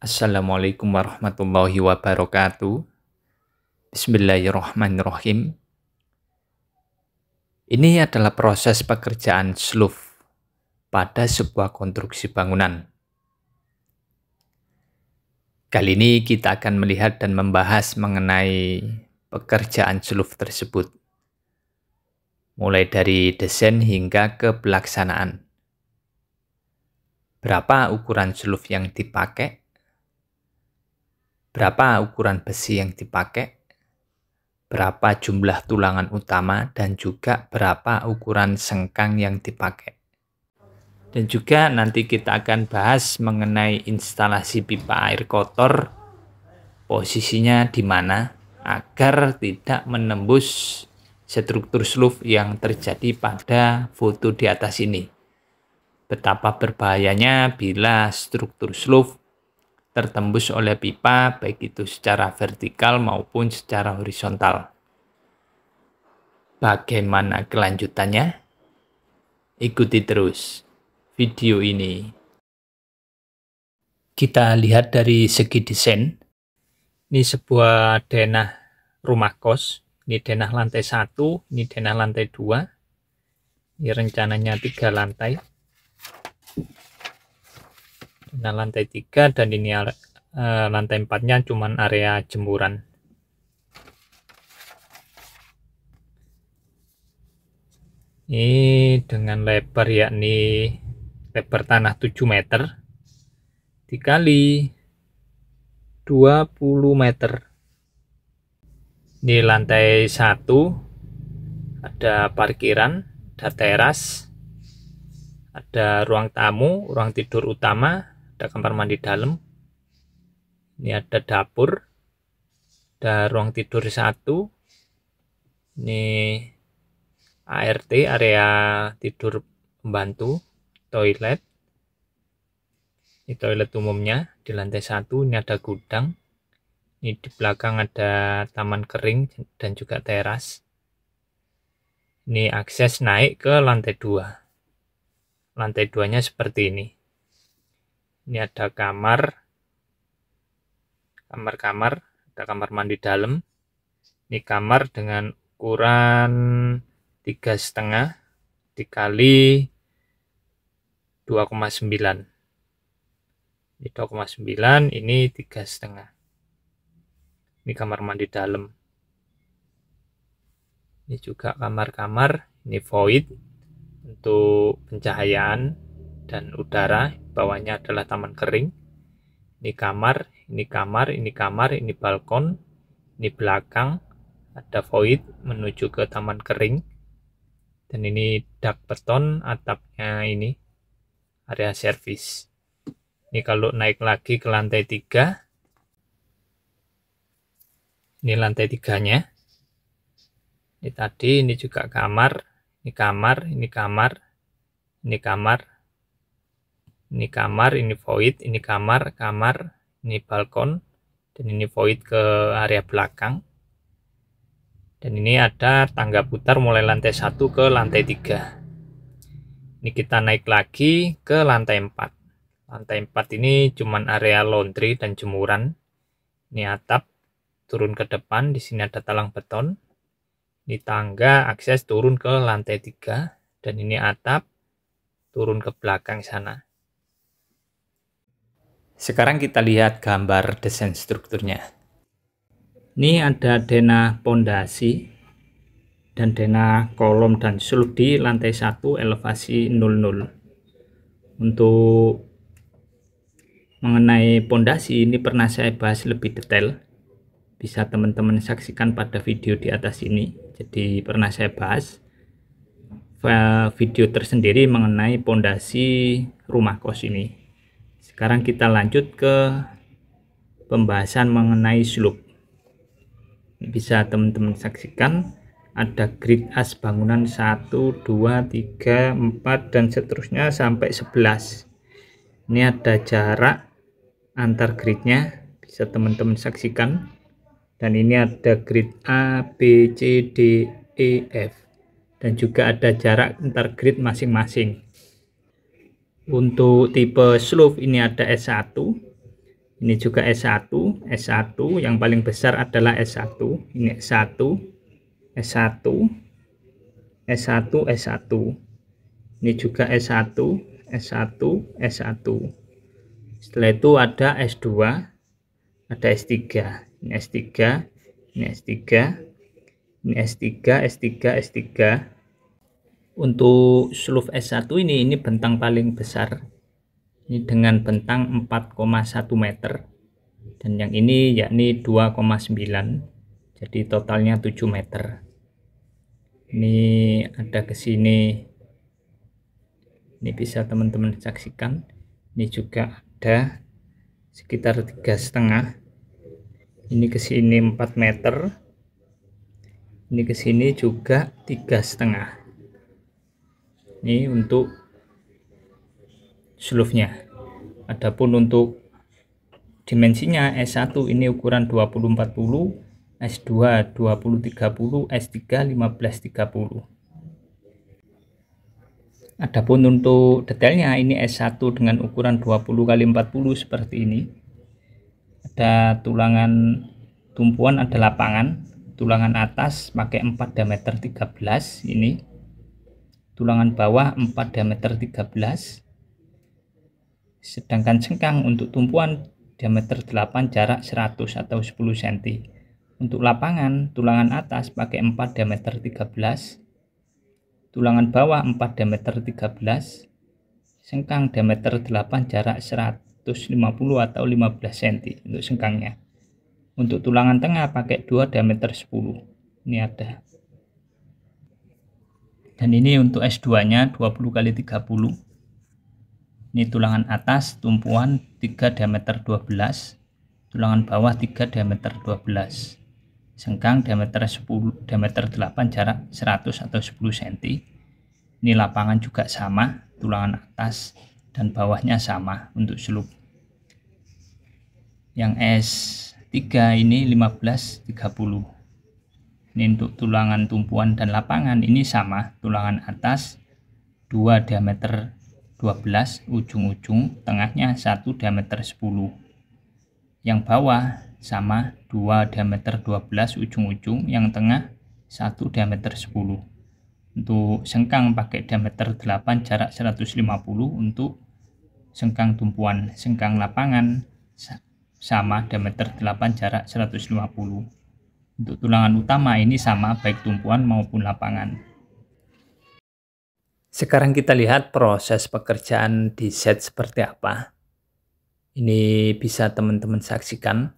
Assalamualaikum warahmatullahi wabarakatuh. Bismillahirrahmanirrahim. Ini adalah proses pekerjaan sloof pada sebuah konstruksi bangunan. Kali ini kita akan melihat dan membahas mengenai pekerjaan sloof tersebut, mulai dari desain hingga ke pelaksanaan. Berapa ukuran sloof yang dipakai? Berapa ukuran besi yang dipakai? Berapa jumlah tulangan utama, dan juga berapa ukuran sengkang yang dipakai. Dan juga nanti kita akan bahas mengenai instalasi pipa air kotor, posisinya di mana agar tidak menembus struktur sloof yang terjadi pada foto di atas ini. Betapa berbahayanya bila struktur sloof tertembus oleh pipa, baik itu secara vertikal maupun secara horizontal. Bagaimana kelanjutannya? Ikuti terus video ini. Kita lihat dari segi desain. Ini sebuah denah rumah kos. Ini denah lantai 1, ini denah lantai 2. Ini rencananya 3 lantai. Nah, lantai 3 dan ini lantai 4-nya cuman area jemuran. Ini dengan lebar, yakni lebar tanah 7 meter dikali 20 meter. Ini lantai 1, ada parkiran, ada teras, ada ruang tamu, ruang tidur utama, ada kamar mandi dalam. Ini ada dapur, ada ruang tidur 1. Ini ART, area tidur pembantu, toilet. Ini toilet umumnya di lantai 1. Ini ada gudang. Ini di belakang ada taman kering dan juga teras. Ini akses naik ke lantai 2. Lantai 2-nya seperti ini. Ini ada kamar, ada kamar mandi dalam. Ini kamar dengan ukuran 3,5 dikali 2,9. Ini 2,9, ini 3,5. Ini kamar mandi dalam. Ini juga kamar-kamar. Ini void untuk pencahayaan dan udara. Bawahnya adalah taman kering. Ini kamar, ini kamar, ini kamar, ini balkon, ini belakang, ada void menuju ke taman kering. Dan ini dak beton, atapnya ini area servis. Ini kalau naik lagi ke lantai 3, ini lantai 3-nya. Ini tadi, ini juga kamar, ini kamar, ini kamar, ini kamar, ini kamar, ini void, ini kamar, ini balkon, dan ini void ke area belakang. Dan ini ada tangga putar mulai lantai 1 ke lantai 3. Ini kita naik lagi ke lantai 4. Lantai 4 ini cuman area laundry dan jemuran. Ini atap, turun ke depan, di sini ada talang beton. Ini tangga akses turun ke lantai 3, dan ini atap turun ke belakang sana. Sekarang kita lihat gambar desain strukturnya. Ini ada denah pondasi dan denah kolom dan sloof di lantai 1 elevasi 00. Untuk mengenai pondasi ini pernah saya bahas lebih detail. Bisa teman-teman saksikan pada video di atas ini. Jadi pernah saya bahas video tersendiri mengenai pondasi rumah kos ini. Sekarang kita lanjut ke pembahasan mengenai sloof. Bisa teman-teman saksikan ada grid as bangunan 1, 2, 3, 4 dan seterusnya sampai 11. Ini ada jarak antar gridnya, bisa teman-teman saksikan. Dan ini ada grid A, B, C, D, E, F. Dan juga ada jarak antar grid masing-masing. Untuk tipe sloof ini ada S1, Ini juga S1, S1 yang paling besar adalah S1. Ini S1, S1, S1, S1. Ini juga S1, S1, S1. Setelah itu ada S2, ada S3. Ini S3, ini S3, ini S3, S3, S3. Untuk SLUF S1 ini bentang paling besar. Ini dengan bentang 4,1 meter. Dan yang ini yakni 2,9, jadi totalnya 7 meter. Ini ada ke sini, ini bisa teman-teman saksikan. Ini juga ada sekitar 3,5. Ini ke sini 4 meter, ini ke sini juga 3,5. Ini untuk SLUF-nya. Adapun untuk dimensinya, S1 ini ukuran 20-40, S2 20-30, S3 15-30. Adapun untuk detailnya, ini S1 dengan ukuran 20x40 seperti ini. Ada tulangan tumpuan, ada lapangan. Tulangan atas pakai 4 diameter 13 ini. Tulangan bawah 4 diameter 13. Sedangkan sengkang untuk tumpuan diameter 8 jarak 100 atau 10 cm. Untuk lapangan, tulangan atas pakai 4 diameter 13. Tulangan bawah 4 diameter 13. Sengkang diameter 8 jarak 150 atau 15 cm untuk sengkangnya. Untuk tulangan tengah pakai 2 diameter 10. Ini ada. Dan ini untuk S2-nya 20x30. Ini tulangan atas tumpuan 3 diameter 12, tulangan bawah 3 diameter 12. Sengkang diameter 10 diameter 8 jarak 100 atau 10 cm. Ini lapangan juga sama, tulangan atas dan bawahnya sama untuk SLUF. Yang S3 ini 15-30. Ini untuk tulangan tumpuan dan lapangan ini sama, tulangan atas 2 diameter 12 ujung-ujung, tengahnya 1 diameter 10. Yang bawah sama 2 diameter 12 ujung-ujung, yang tengah 1 diameter 10. Untuk sengkang pakai diameter 8 jarak 150 untuk sengkang tumpuan. Sengkang lapangan sama diameter 8 jarak 150. Untuk tulangan utama ini sama baik tumpuan maupun lapangan. Sekarang kita lihat proses pekerjaan di set seperti apa. Ini bisa teman-teman saksikan.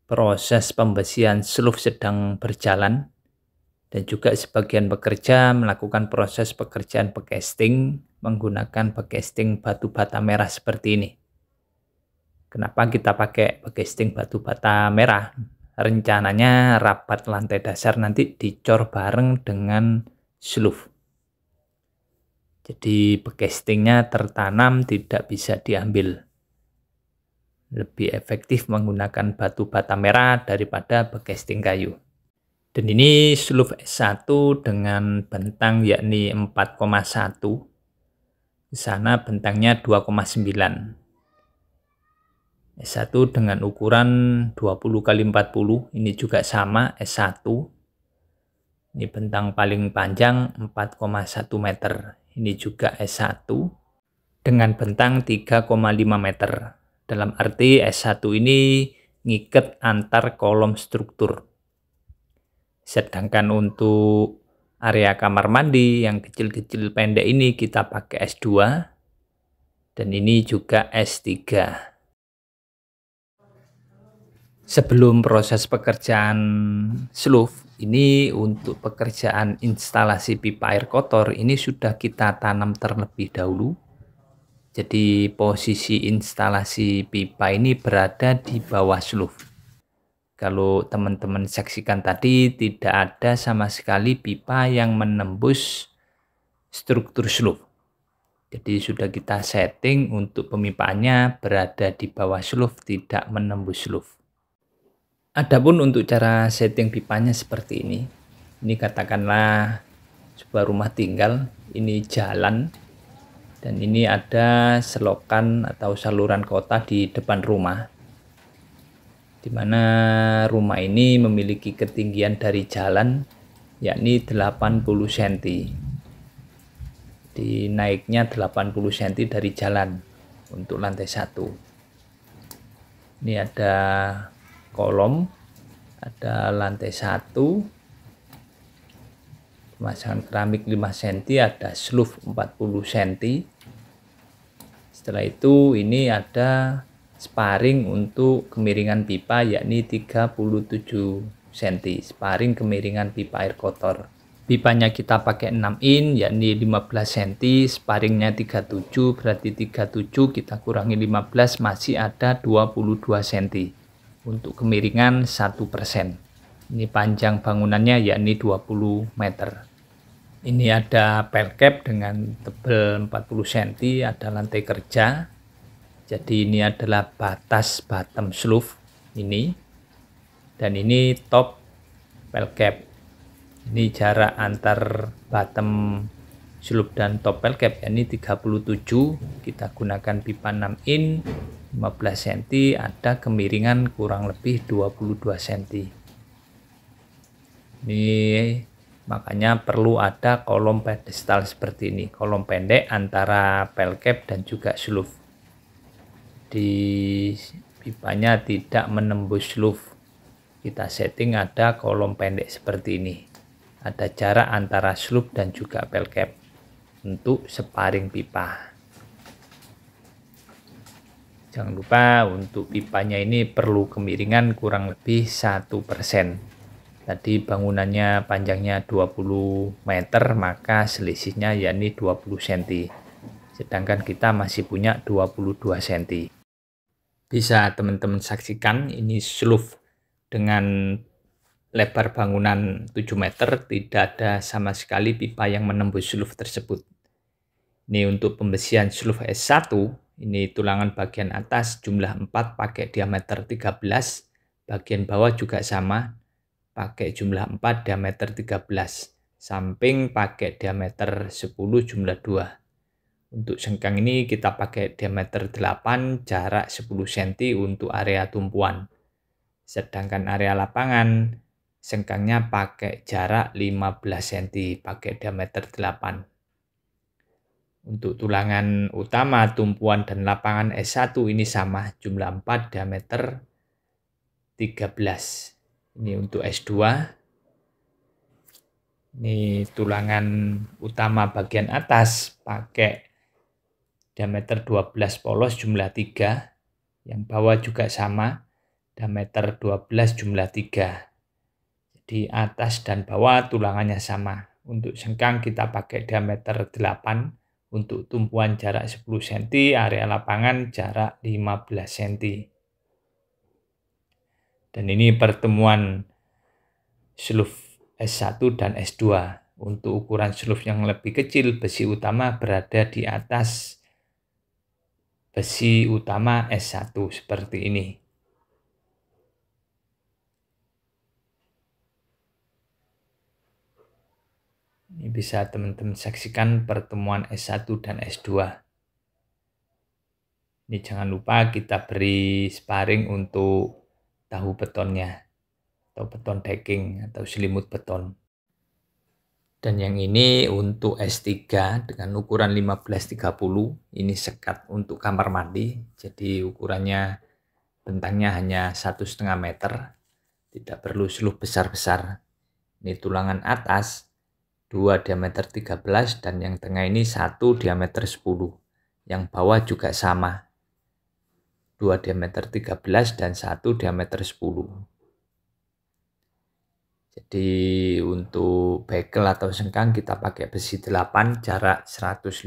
Proses pembesian SLUF sedang berjalan. Dan juga sebagian pekerja melakukan proses pekerjaan pecasting menggunakan pecasting batu bata merah seperti ini. Kenapa kita pakai pecasting batu bata merah? Rencananya rapat lantai dasar nanti dicor bareng dengan SLUF. Jadi pecastingnya tertanam, tidak bisa diambil. Lebih efektif menggunakan batu bata merah daripada pecasting kayu. Dan ini SLUF S1 dengan bentang yakni 4,1. Di sana bentangnya 2,9. S1 dengan ukuran 20x40. Ini juga sama S1. Ini bentang paling panjang 4,1 meter. Ini juga S1 dengan bentang 3,5 meter. Dalam arti S1 ini ngiket antar kolom struktur. Sedangkan untuk area kamar mandi yang kecil-kecil pendek ini kita pakai S2. Dan ini juga S3. Sebelum proses pekerjaan SLUF, ini untuk pekerjaan instalasi pipa air kotor ini sudah kita tanam terlebih dahulu. Jadi posisi instalasi pipa ini berada di bawah SLUF. Kalau teman-teman saksikan tadi, tidak ada sama sekali pipa yang menembus struktur SLUF. Jadi sudah kita setting untuk pemipaannya berada di bawah SLUF, tidak menembus SLUF. Adapun untuk cara setting pipanya seperti ini. Ini katakanlah sebuah rumah tinggal, ini jalan, dan ini ada selokan atau saluran kota di depan rumah. di mana rumah ini memiliki ketinggian dari jalan yakni 80 cm. Di naiknya 80 cm dari jalan untuk lantai 1. Ini ada kolom, ada lantai 1, pemasangan keramik 5 cm, ada slope 40 cm. Setelah itu ini ada sparing untuk kemiringan pipa yakni 37 cm, sparing kemiringan pipa air kotor. Pipanya kita pakai 6 in yakni 15 cm, sparingnya 37, berarti 37 kita kurangi 15 masih ada 22 cm untuk kemiringan 1%. Ini panjang bangunannya yakni 20 meter. Ini ada pelcap dengan tebal 40 cm, ada lantai kerja. Jadi ini adalah batas bottom slope ini. Dan ini top pelcap. Ini jarak antar bottom slope dan top pelcap ini 37. Kita gunakan pipa 6 in 15 cm, ada kemiringan kurang lebih 22 cm. Ini makanya perlu ada kolom pedestal seperti ini, kolom pendek antara pelcap dan juga slope. Di pipanya tidak menembus slope. Kita setting ada kolom pendek seperti ini. Ada jarak antara slope dan juga pelcap untuk sparing pipa. Jangan lupa untuk pipanya ini perlu kemiringan kurang lebih 1%. Tadi bangunannya panjangnya 20 meter, maka selisihnya yakni 20 cm. Sedangkan kita masih punya 22 cm. Bisa teman-teman saksikan ini slope dengan lebar bangunan 7 meter, tidak ada sama sekali pipa yang menembus slope tersebut. Ini untuk pembesian slope S1, ini tulangan bagian atas jumlah 4 pakai diameter 13, bagian bawah juga sama, pakai jumlah 4 diameter 13, samping pakai diameter 10 jumlah 2. Untuk sengkang ini kita pakai diameter 8, jarak 10 cm untuk area tumpuan. Sedangkan area lapangan sengkangnya pakai jarak 15 cm, pakai diameter 8. Untuk tulangan utama, tumpuan dan lapangan S1 ini sama, jumlah 4, diameter 13. Ini untuk S2. Ini tulangan utama bagian atas pakai diameter 12 polos jumlah 3. Yang bawah juga sama, diameter 12 jumlah 3. Di atas dan bawah tulangannya sama. Untuk sengkang kita pakai diameter 8, untuk tumpuan jarak 10 cm, area lapangan jarak 15 cm. Dan ini pertemuan slope S1 dan S2. Untuk ukuran slope yang lebih kecil, besi utama berada di atas besi utama S1 seperti ini. Ini bisa teman-teman saksikan pertemuan S1 dan S2. Ini jangan lupa kita beri sparing untuk tahu betonnya, atau beton decking, atau selimut beton. Dan yang ini untuk S3 dengan ukuran 1530, ini sekat untuk kamar mandi. Jadi ukurannya, bentangnya hanya 1,5 meter, tidak perlu slope besar-besar. Ini tulangan atas 2 diameter 13 dan yang tengah ini 1 diameter 10. Yang bawah juga sama, 2 diameter 13 dan 1 diameter 10. Jadi untuk bekel atau sengkang kita pakai besi 8, jarak 150.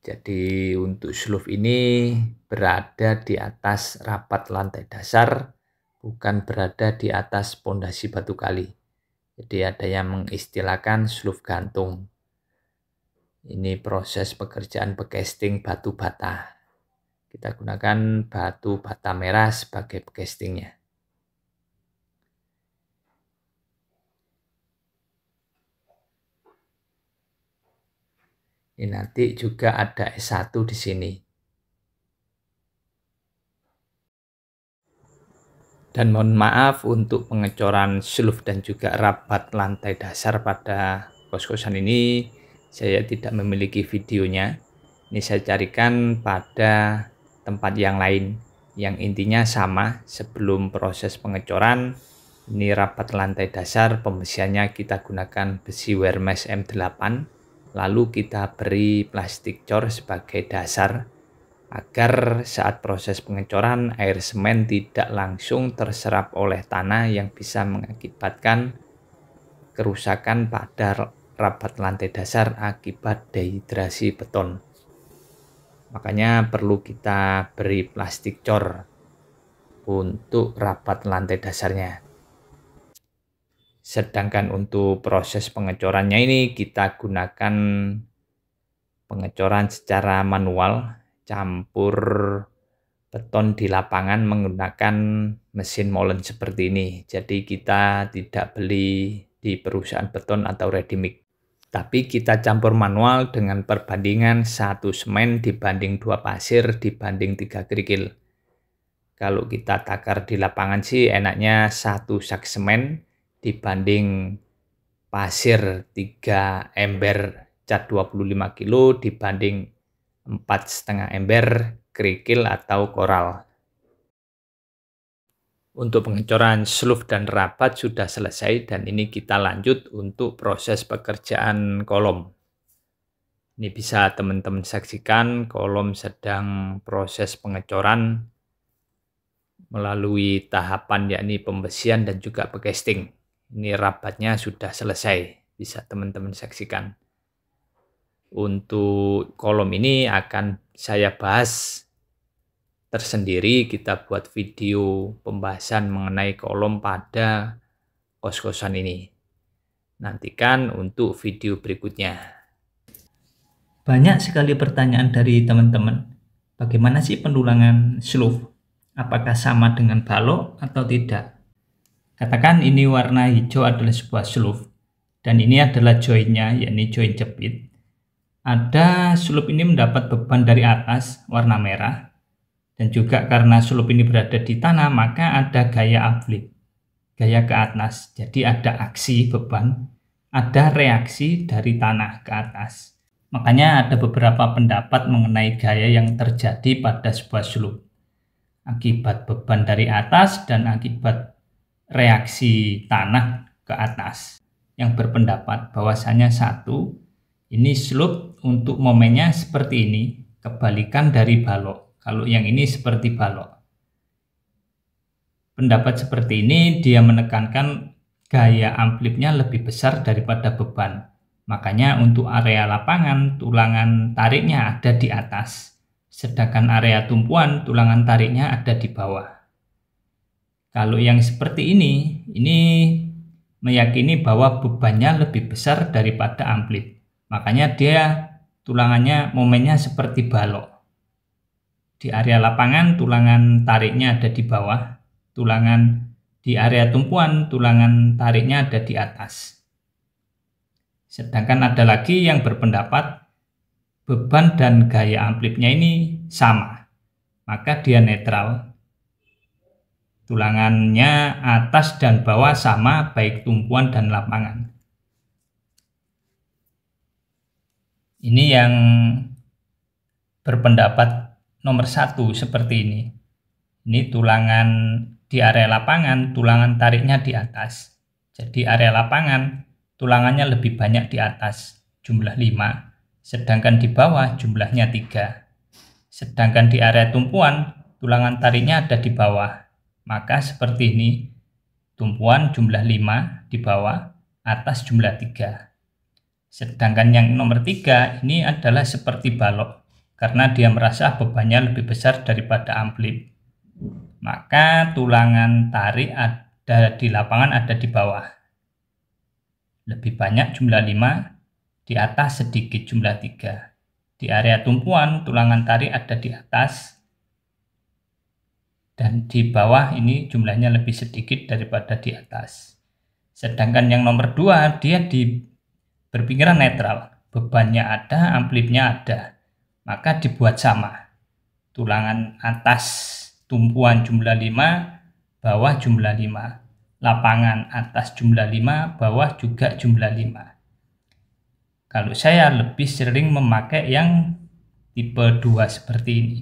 Jadi untuk slope ini berada di atas rapat lantai dasar, bukan berada di atas pondasi batu kali. Jadi ada yang mengistilahkan slope gantung. Ini proses pekerjaan pecasting batu bata. Kita gunakan batu bata merah sebagai pecastingnya. Ini nanti juga ada S1 di sini. Dan mohon maaf untuk pengecoran seluf dan juga rabat lantai dasar pada kos-kosan ini saya tidak memiliki videonya. Ini saya carikan pada tempat yang lain yang intinya sama. Sebelum proses pengecoran, ini rabat lantai dasar, pembesiannya kita gunakan besi Wermes M8, lalu kita beri plastik cor sebagai dasar agar saat proses pengecoran air semen tidak langsung terserap oleh tanah yang bisa mengakibatkan kerusakan pada rabat lantai dasar akibat dehidrasi beton. Makanya perlu kita beri plastik cor untuk rabat lantai dasarnya. Sedangkan untuk proses pengecorannya ini kita gunakan pengecoran secara manual, campur beton di lapangan menggunakan mesin molen seperti ini. Jadi kita tidak beli di perusahaan beton atau ready mix, tapi kita campur manual dengan perbandingan 1 semen dibanding 2 pasir dibanding 3 kerikil. Kalau kita takar di lapangan sih enaknya 1 sak semen dibanding pasir 3 ember cat 25 kilo dibanding 4,5 ember kerikil atau koral. Untuk pengecoran seluf dan rabat sudah selesai dan ini kita lanjut untuk proses pekerjaan kolom. Ini bisa teman-teman saksikan kolom sedang proses pengecoran melalui tahapan yakni pembesian dan juga pecasting. Ini rabatnya sudah selesai, bisa teman-teman saksikan. Untuk kolom ini akan saya bahas tersendiri, kita buat video pembahasan mengenai kolom pada kos-kosan ini. Nantikan untuk video berikutnya. Banyak sekali pertanyaan dari teman-teman. Bagaimana sih pendulangan seluf? Apakah sama dengan balok atau tidak? Katakan ini warna hijau adalah sebuah seluf dan ini adalah joinnya, yakni join jepit. Ada seluf ini mendapat beban dari atas warna merah, dan juga karena seluf ini berada di tanah maka ada gaya upflip, gaya ke atas. Jadi ada aksi beban, ada reaksi dari tanah ke atas. Makanya ada beberapa pendapat mengenai gaya yang terjadi pada sebuah seluf akibat beban dari atas dan akibat reaksi tanah ke atas. Yang berpendapat bahwasanya satu, ini seluf untuk momennya seperti ini, kebalikan dari balok. Kalau yang ini seperti balok. Pendapat seperti ini dia menekankan gaya amplipnya lebih besar daripada beban. Makanya untuk area lapangan tulangan tariknya ada di atas, sedangkan area tumpuan tulangan tariknya ada di bawah. Kalau yang seperti ini meyakini bahwa bebannya lebih besar daripada amplip. Makanya dia tulangannya momennya seperti balok. Di area lapangan tulangan tariknya ada di bawah, di area tumpuan tulangan tariknya ada di atas. Sedangkan ada lagi yang berpendapat beban dan gaya amplipnya ini sama, maka dia netral. Tulangannya atas dan bawah sama baik tumpuan dan lapangan. Ini yang berpendapat nomor 1 seperti ini. Ini tulangan di area lapangan, tulangan tariknya di atas. Jadi area lapangan, tulangannya lebih banyak di atas, jumlah 5. Sedangkan di bawah jumlahnya 3. Sedangkan di area tumpuan, tulangan tariknya ada di bawah. Maka seperti ini, tumpuan jumlah 5 di bawah, atas jumlah 3. Sedangkan yang nomor 3 ini adalah seperti balok, karena dia merasa bebannya lebih besar daripada amplip. Maka tulangan tarik ada di lapangan ada di bawah. Lebih banyak jumlah 5, di atas sedikit jumlah 3. Di area tumpuan tulangan tarik ada di atas, dan di bawah ini jumlahnya lebih sedikit daripada di atas. Sedangkan yang nomor 2 dia berpikiran netral, bebannya ada, amplipnya ada, maka dibuat sama. Tulangan atas tumpuan jumlah 5 bawah jumlah 5. Lapangan atas jumlah 5, bawah juga jumlah 5. Kalau saya lebih sering memakai yang tipe 2 seperti ini.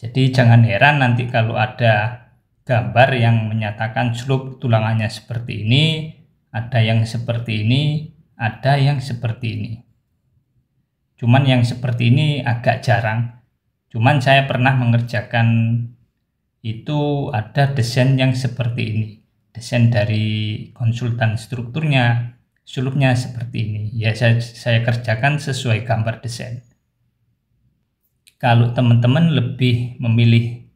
Jadi jangan heran nanti kalau ada gambar yang menyatakan slope tulangannya seperti ini, ada yang seperti ini, ada yang seperti ini. Cuman yang seperti ini agak jarang. Cuman saya pernah mengerjakan itu ada desain yang seperti ini. Desain dari konsultan strukturnya, slope-nya seperti ini. Ya saya kerjakan sesuai gambar desain. Kalau teman-teman lebih memilih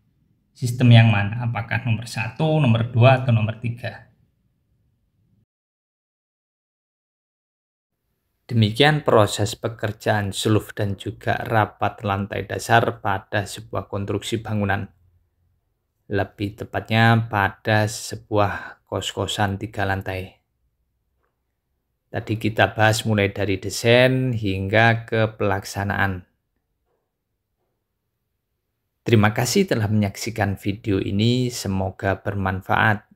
sistem yang mana? Apakah nomor 1, nomor 2, atau nomor 3? Demikian proses pekerjaan slope dan juga rapat lantai dasar pada sebuah konstruksi bangunan. Lebih tepatnya pada sebuah kos-kosan 3 lantai. Tadi kita bahas mulai dari desain hingga ke pelaksanaan. Terima kasih telah menyaksikan video ini, semoga bermanfaat.